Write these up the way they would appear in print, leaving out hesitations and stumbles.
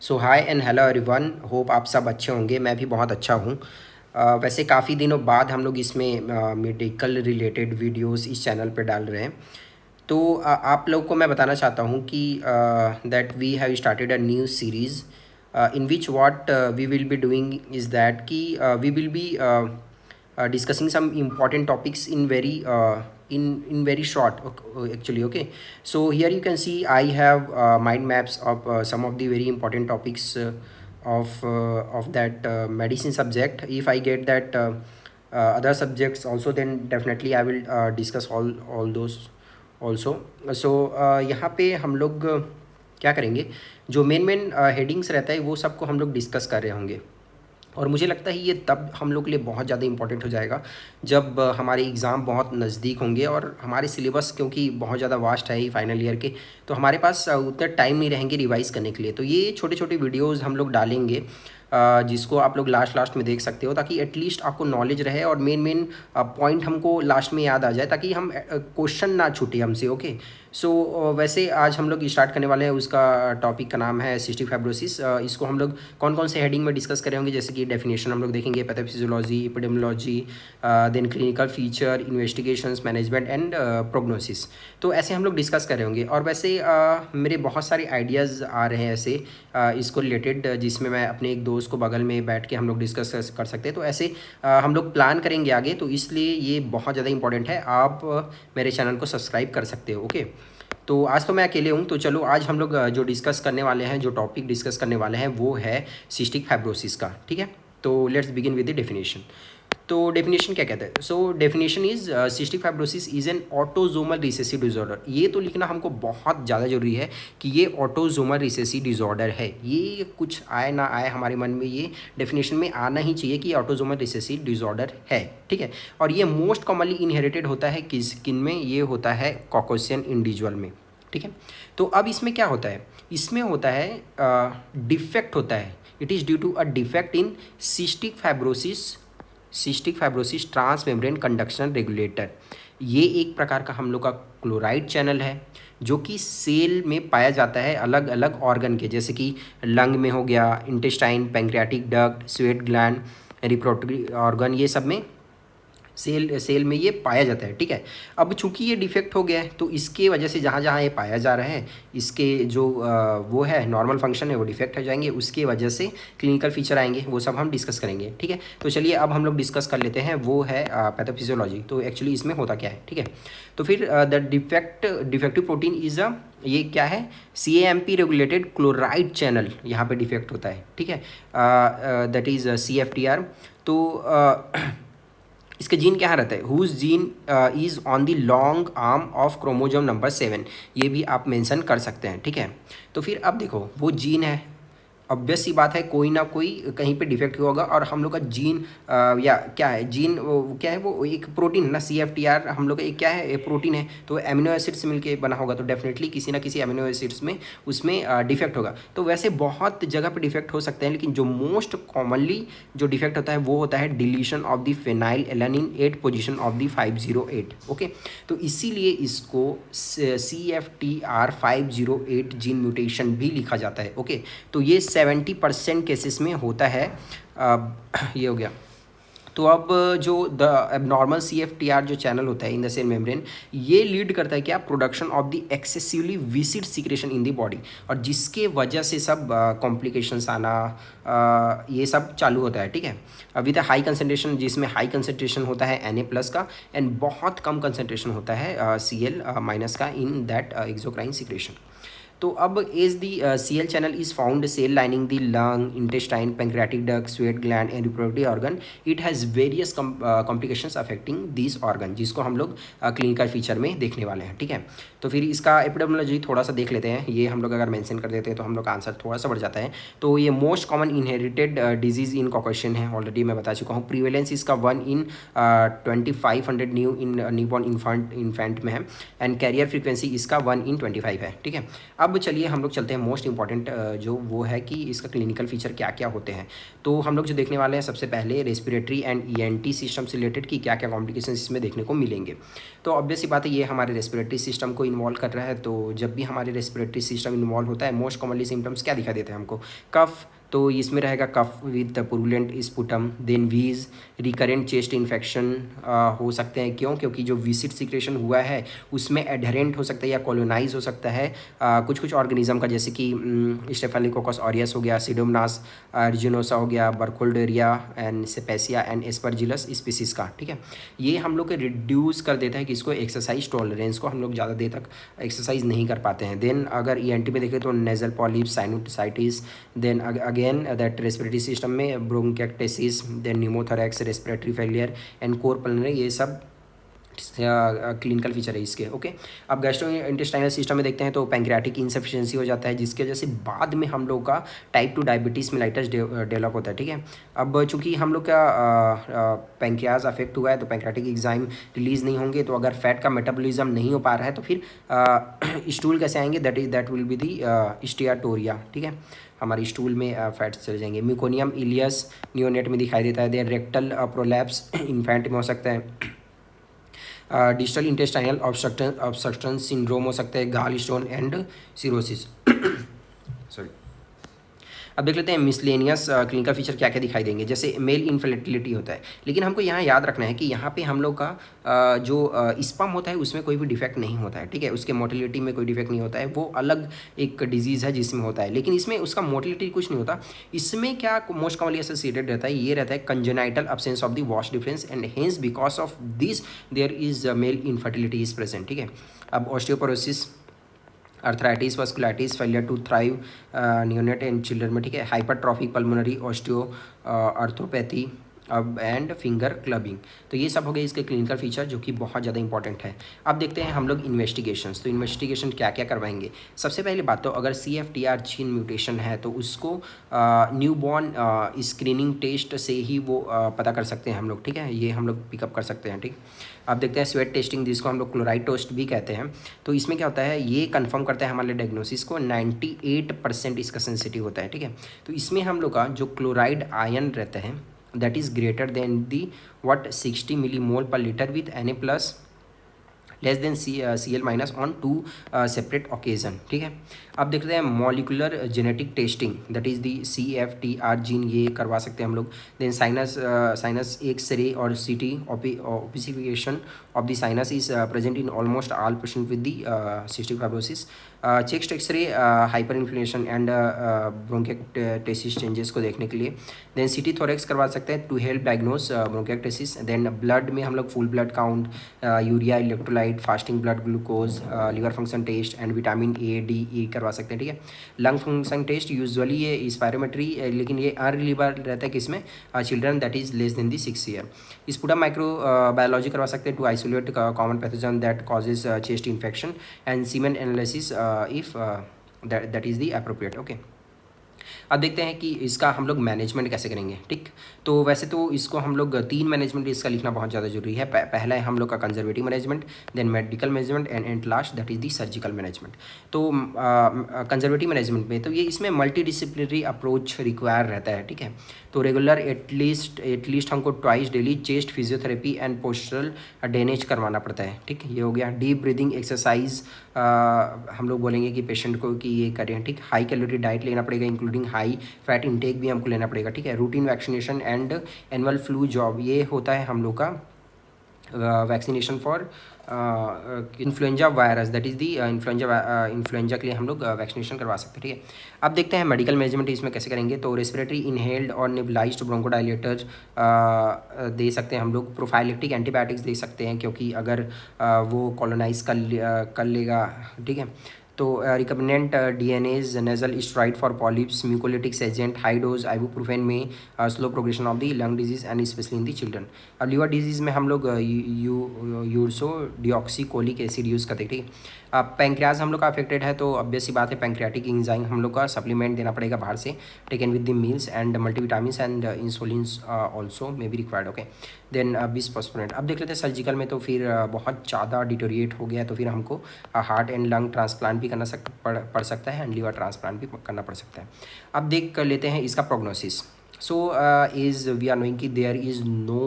So hi and hello everyone, hope आप सब अच्छे होंगे। मैं भी बहुत अच्छा हूँ। वैसे काफ़ी दिनों बाद हम लोग इसमें मेडिकल रिलेटेड वीडियोस इस चैनल पे डाल रहे हैं। तो आप लोग को मैं बताना चाहता हूँ कि that we have started a new series in which what we will be doing is that कि we will be discussing some important topics in very short, actually. Okay, so here you can see I have mind maps of some of the very important topics of that medicine subject. If I get that other subjects also, then definitely I will discuss all those also. So यहाँ पे हम लोग क्या करेंगे, जो main main headings रहता है वो सबको हम लोग डिस्कस कर रहे होंगे। और मुझे लगता है ये तब हम लोग के लिए बहुत ज़्यादा इंपॉर्टेंट हो जाएगा जब हमारे एग्ज़ाम बहुत नज़दीक होंगे और हमारे सिलेबस क्योंकि बहुत ज़्यादा वास्ट है ही फाइनल ईयर के, तो हमारे पास उतना टाइम नहीं रहेंगे रिवाइज़ करने के लिए। तो ये छोटे छोटे वीडियोज़ हम लोग डालेंगे जिसको आप लोग लास्ट लास्ट में देख सकते हो, ताकि एटलीस्ट आपको नॉलेज रहे और मेन मेन पॉइंट हमको लास्ट में याद आ जाए, ताकि हम क्वेश्चन ना छूटे हमसे। ओके, सो वैसे आज हम लोग स्टार्ट करने वाले हैं, उसका टॉपिक का नाम है सिस्टिक फाइब्रोसिस। इसको हम लोग कौन कौन से हेडिंग में डिस्कस करे होंगे, जैसे कि डेफिनेशन हम लोग देखेंगे, pathophysiology, epidemiology, then clinical feature, investigations, management and prognosis. तो ऐसे हम लोग डिस्कस करे होंगे। और वैसे मेरे बहुत सारे आइडियाज़ आ रहे हैं ऐसे इसको रिलेटेड, जिसमें मैं अपने एक दोस्त को बगल में बैठ के हम लोग डिस्कस कर सकते हैं। तो ऐसे हम लोग प्लान करेंगे आगे, तो इसलिए ये बहुत ज़्यादा इंपॉर्टेंट है। आप मेरे चैनल को सब्सक्राइब कर सकते हो। ओके, तो आज तो मैं अकेले हूँ, तो चलो आज हम लोग जो डिस्कस करने वाले हैं, जो टॉपिक डिस्कस करने वाले हैं वो है सिस्टिक फाइब्रोसिस का। ठीक है, तो let's begin with the definition. तो डेफिनेशन क्या कहता है? So definition is cystic fibrosis is an autosomal recessive disorder. ये तो लिखना हमको बहुत ज़्यादा जरूरी है कि ये ऑटोजोमल रिसेसिव डिसऑर्डर है। ये कुछ आए ना आए हमारे मन में ये डेफिनेशन में आना ही चाहिए कि ऑटोजोमल रिसेसिव डिसऑर्डर है। ठीक है, और ये मोस्ट कॉमनली इनहेरिटेड होता है किन में? ये होता है कॉकेशियन इंडिविजुअल में। ठीक है, तो अब इसमें क्या होता है? इसमें होता है डिफेक्ट होता है। It is due to a defect in cystic fibrosis transmembrane conduction regulator. ये एक प्रकार का हम लोग का क्लोराइड चैनल है जो कि सेल में पाया जाता है अलग अलग ऑर्गन के, जैसे कि लंग में हो गया, intestine, pancreatic duct, sweat gland, reproductive organ, ये सब में सेल में ये पाया जाता है। ठीक है, अब चूंकि ये डिफेक्ट हो गया है तो इसके वजह से जहाँ जहाँ ये पाया जा रहा है, इसके जो वो है नॉर्मल फंक्शन है वो डिफेक्ट हो जाएंगे, उसके वजह से क्लिनिकल फीचर आएंगे, वो सब हम डिस्कस करेंगे। ठीक है, तो चलिए अब हम लोग डिस्कस कर लेते हैं, वो है पैथोफिजियोलॉजी। तो एक्चुअली इसमें होता क्या है? ठीक है, तो फिर द डिफेक्टिव प्रोटीन इज ये क्या है? CAMP रेगुलेटेड क्लोराइड चैनल, यहाँ पे डिफेक्ट होता है। ठीक है, दैट इज़ CFTR। तो इसका जीन क्या रहता है? Whose gene is on the long arm of chromosome number 7, ये भी आप मेंशन कर सकते हैं। ठीक है, तो फिर अब देखो, वो जीन है, ऑब्वियस सी बात है कोई ना कोई कहीं पे डिफेक्ट हुआ होगा। और हम लोग का जीन या क्या है, जीन वो क्या है? वो एक प्रोटीन है ना, CFTR हम लोग का एक क्या है? एक प्रोटीन है, तो एमिनो एसिड से मिलके बना होगा, तो डेफिनेटली किसी ना किसी एमिनो एसिड्स में उसमें डिफेक्ट होगा। तो वैसे बहुत जगह पे डिफेक्ट हो सकते हैं, लेकिन जो मोस्ट कॉमनली जो डिफेक्ट होता है वो होता है deletion of the phenyl alanine 8 position of the 508। Okay, तो इसीलिए इसको CFTR 508 जीन म्यूटेशन भी लिखा जाता है। ओके, तो ये 70% केसेस में होता है। ये हो गया। तो अब जो द एबनॉर्मल CFTR जो चैनल होता है इन द सेल मेम्ब्रेन, ये लीड करता है क्या? Production of the excessively viscid secretion in the body, और जिसके वजह से सब कॉम्प्लिकेशंस आना ये सब चालू होता है। ठीक है, विद हाई कंसनट्रेशन, जिसमें हाई कंसनट्रेशन होता है Na+ का, एंड बहुत कम कंसनट्रेशन होता है Cl- का इन दैट एक्सोक्राइन सीक्रेशन। तो अब as the CL channel is found cell lining the lung, intestine, pancreatic duct, sweat gland and reproductive organ. It has various complications affecting this organ, जिसको हम लोग clinical feature में देखने वाले हैं। ठीक है, तो फिर इसका एपिडेमियोलॉजी थोड़ा सा देख लेते हैं। ये हम लोग अगर मेंशन कर देते हैं तो हम लोग का आंसर थोड़ा सा बढ़ जाता है। तो ये most common inherited disease in Caucasian है, ऑलरेडी मैं बता चुका हूँ। प्रीवेलेंस इसका 1 in 2500 न्यूबॉर्न इन्फेंट में है, एंड कैरियर फ्रीक्वेंसी इसका 1 in 25 है। ठीक है, अब चलिए हम लोग चलते हैं मोस्ट इंपॉर्टेंट जो वो है कि इसका क्लिनिकल फीचर क्या क्या होते हैं। तो हम लोग जो देखने वाले हैं सबसे पहले रेस्पिरेटरी एंड ईएनटी सिस्टम से रिलेटेड कि क्या क्या कॉम्प्लिकेशन इसमें देखने को मिलेंगे। तो ऑब्वियस सी बात है ये हमारे रेस्पिरेटरी सिस्टम को इन्वॉल्व कर रहा है। तो जब भी हमारे रेस्पिरेटरी सिस्टम इन्वॉल्व होता है मोस्ट कॉमनली सिम्टम्स क्या दिखाई देते हैं हमको, कफ, तो इसमें रहेगा cough with purulent sputum, then wheeze, recurrent chest infection हो सकते हैं। क्यों? क्योंकि जो विसिड सिक्रेशन हुआ है उसमें एडहेरेंट हो सकता है या कॉलोनाइज हो सकता है कुछ कुछ ऑर्गेनिज्म का, जैसे कि स्टेफिलोकोकस ऑरियस हो गया, सिडोमोनास अर्जिनोसा हो गया, बर्कुल्डेरिया एंड सेपेसिया एंड एस्परजिलस स्पीसीज का। ठीक है, ये हम लोग को रिड्यूस कर देता है कि इसको एक्सरसाइज टॉलरेंस को हम लोग ज़्यादा देर तक एक्सरसाइज नहीं कर पाते हैं। देन अगर ईएनटी में देखें तो nasal polyp, sinusitis, then again that respiratory system में bronchiectasis, then pneumothorax, respiratory failure and cor pulmonary, ये सब क्लिनिकल फीचर है इसके। ओके, अब गैस्ट्रो इंटेस्टाइनल सिस्टम में देखते हैं तो पैंक्रियाटिक इंसफिशिएंसी हो जाता है, जिसकी वजह से बाद में हम लोग का टाइप 2 डायबिटीज़ मेलाइटस डेवलप होता है। ठीक है, अब चूंकि हम लोग का पैंक्रियाज अफेक्ट हुआ है तो पैंक्रियाटिक एंजाइम रिलीज नहीं होंगे, तो अगर फैट का मेटाबॉलिज्म नहीं हो पा रहा है तो फिर स्टूल कैसे आएंगे, दैट विल बी दी स्टियाटोरिया। ठीक है, हमारी स्टूल में फैट्स चले जाएंगे। म्यूकोनियम इलियस नियोनेट में दिखाई देता है। देन रेक्टल प्रोलैप्स इन्फेंट में हो सकता है। डिजिटल इंटेस्टाइनल ऑब्स्ट्रक्शन सिंड्रोम हो सकता है, गाल स्टोन एंड सिरोसिस। सॉरी, अब देख लेते हैं मिसलेनियस क्लिनिकल फीचर क्या क्या दिखाई देंगे। जैसे मेल इनफर्टिलिटी होता है, लेकिन हमको यहाँ याद रखना है कि यहाँ पे हम लोग का जो स्पर्म होता है उसमें कोई भी डिफेक्ट नहीं होता है। ठीक है, उसके मोटिलिटी में कोई डिफेक्ट नहीं होता है, वो अलग एक डिजीज़ है जिसमें होता है, लेकिन इसमें उसका मोटिलिटी कुछ नहीं होता। इसमें क्या मोस्ट कॉमनली एसोसिएटेड रहता है, ये रहता है congenital absence of the vas deferens and hence because of this there is male infertility is present. ठीक है, अब osteoporosis, arthritis, vasculitis, failure to thrive neonate and children में। ठीक है, हाइपरट्रॉफिक पल्मोनरी ऑस्टियो आर्थ्रोपैथी अब एंड फिंगर क्लबिंग। तो ये सब हो गए इसके क्लिनिकल फीचर जो कि बहुत ज़्यादा इंपॉर्टेंट है। अब देखते हैं हम लोग इन्वेस्टिगेशंस। तो इन्वेस्टिगेशन क्या क्या करवाएंगे। सबसे पहले बात तो अगर CFTR जीन म्यूटेशन है तो उसको न्यूबॉर्न स्क्रीनिंग टेस्ट से ही वो पता कर सकते हैं हम लोग। ठीक है, ये हम लोग पिकअप कर सकते हैं। ठीक, अब देखते हैं स्वेट टेस्टिंग, जिसको हम लोग क्लोराइड टेस्ट भी कहते हैं। तो इसमें क्या होता है, ये कंफर्म करता है हमारे डायग्नोसिस को। 98% इसका सेंसिटिव होता है। ठीक है, तो इसमें हम लोग का जो क्लोराइड आयन रहता है that is greater than the 60 millimole per liter with Na plus less than Cl minus on 2 separate occasion. ठीक है, अब देखते हैं molecular genetic testing, that is the CFTR gene, ये करवा सकते हैं हम लोग। देन साइनस एक्सरे और CT opacification of the sinus is present in almost all patient with the cystic fibrosis. Chest x ray hyper inflammation and bronchiectasis changes को देखने के लिए। देन CT थोरेक्स करवा सकते हैं to help diagnose bronchiectasis. Then blood में हम लोग full blood count, urea, electrolyte, fasting blood glucose, liver function test and vitamin A, D, E करवा सकते हैं। ठीक है, लंग फंक्शन टेस्ट यूजुअली ये स्पायरोमेट्री, लेकिन ये अनरिलीवेबल रहता है किसमें, children that is less than the 6 year. Sputum microbiology करवा सकते हैं to isolate common pathogen that causes chest infection and semen analysis if that is the appropriate. Okay, अब देखते हैं कि इसका हम लोग मैनेजमेंट कैसे करेंगे। ठीक, तो वैसे तो इसको हम लोग 3 मैनेजमेंट इसका लिखना बहुत ज़्यादा जरूरी है। पहला है हम लोग का conservative management, then medical management and last that is the surgical management. तो कंजर्वेटिव मैनेजमेंट में तो ये इसमें मल्टी डिसिप्लिनरी अप्रोच रिक्वायर रहता है। ठीक है, तो रेगुलर एटलीस्ट हमको twice daily chest physiotherapy and postural drainage करवाना पड़ता है। ठीक, ये हो गया। डीप ब्रीदिंग एक्सरसाइज हम लोग बोलेंगे कि पेशेंट को कि ये करें। ठीक, हाई कैलोरी डाइट लेना पड़ेगा इंक्लूडिंग हाई फैट इंटेक भी हमको लेना पड़ेगा। ठीक है, routine vaccination and annual flu job, ये होता है हम लोग का vaccination for influenza virus, that is the influenza के लिए हम लोग वैक्सीनेशन करवा सकते हैं। ठीक है, अब देखते हैं मेडिकल मैनेजमेंट इसमें कैसे करेंगे। तो रेस्पिरेटरी इनहेल्ड और नेबुलाइज्ड ब्रोंकोडायलेटर दे सकते हैं हम लोग। प्रोफाइलेक्टिक एंटीबायोटिक्स दे सकते हैं क्योंकि अगर वो कॉलोनाइज कर लेगा। ठीक है, तो recombinant DNAs, nasal steroid for polyps, mucolytics agent, high dose ibuprofen में slow progression of the lung disease and specially in the children. अब लीवर डिजीज़ में हम लोग यूर्सो डिऑक्सीकोलिक एसिड यूज़ करते हैं। ठीक है, पैंक्रियाज हम लोग का अफेक्टेड है तो ऑब्वियस सी बात है पैंक्रियाटिक एंजाइम हम लोग का सप्लीमेंट देना पड़ेगा बाहर से, taken with the meals and multivitamins and insulins also may be required. Okay, then bisphosphonate. अब देख लेते हैं सर्जिकल में तो फिर बहुत ज़्यादा डिटोरिएट हो गया है तो फिर हमको हार्ट एंड लंग ट्रांसप्लांट भी करना पड़ सकता है एंड लीवर ट्रांसप्लांट भी करना पड़ सकता है। अब देख कर लेते हैं इसका prognosis. So is we are knowing कि there is no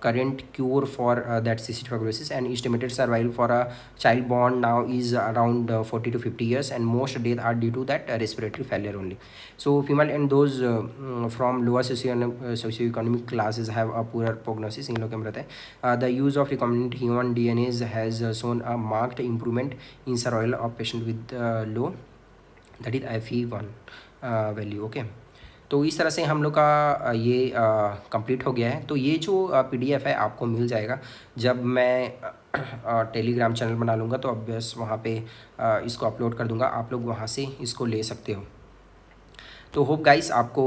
current cure for that cystic fibrosis and estimated survival for a child born now is around 40 to 50 years and most death are due to that respiratory failure only. So female and those from lower socioeconomic classes have a poorer prognosis। इन लोग के रहता है the use of recombinant human DNAs has shown a marked improvement in survival of patient with low that is FE1 value। Okay, तो इस तरह से हम लोग का ये कंप्लीट हो गया है। तो ये जो PDF है आपको मिल जाएगा जब मैं टेलीग्राम चैनल बना लूँगा तो ऑब्वियस वहाँ पे इसको अपलोड कर दूँगा, आप लोग वहाँ से इसको ले सकते हो। तो होप गाइस आपको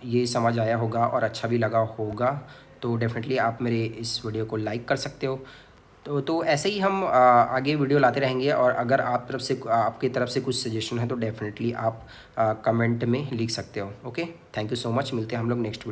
ये समझ आया होगा और अच्छा भी लगा होगा, तो डेफिनेटली आप मेरे इस वीडियो को लाइक कर सकते हो। तो ऐसे ही हम आगे वीडियो लाते रहेंगे और अगर आपकी तरफ से कुछ सजेशन है तो डेफिनेटली आप कमेंट में लिख सकते हो। Okay, thank you so much, मिलते हैं हम लोग नेक्स्ट वीडियो।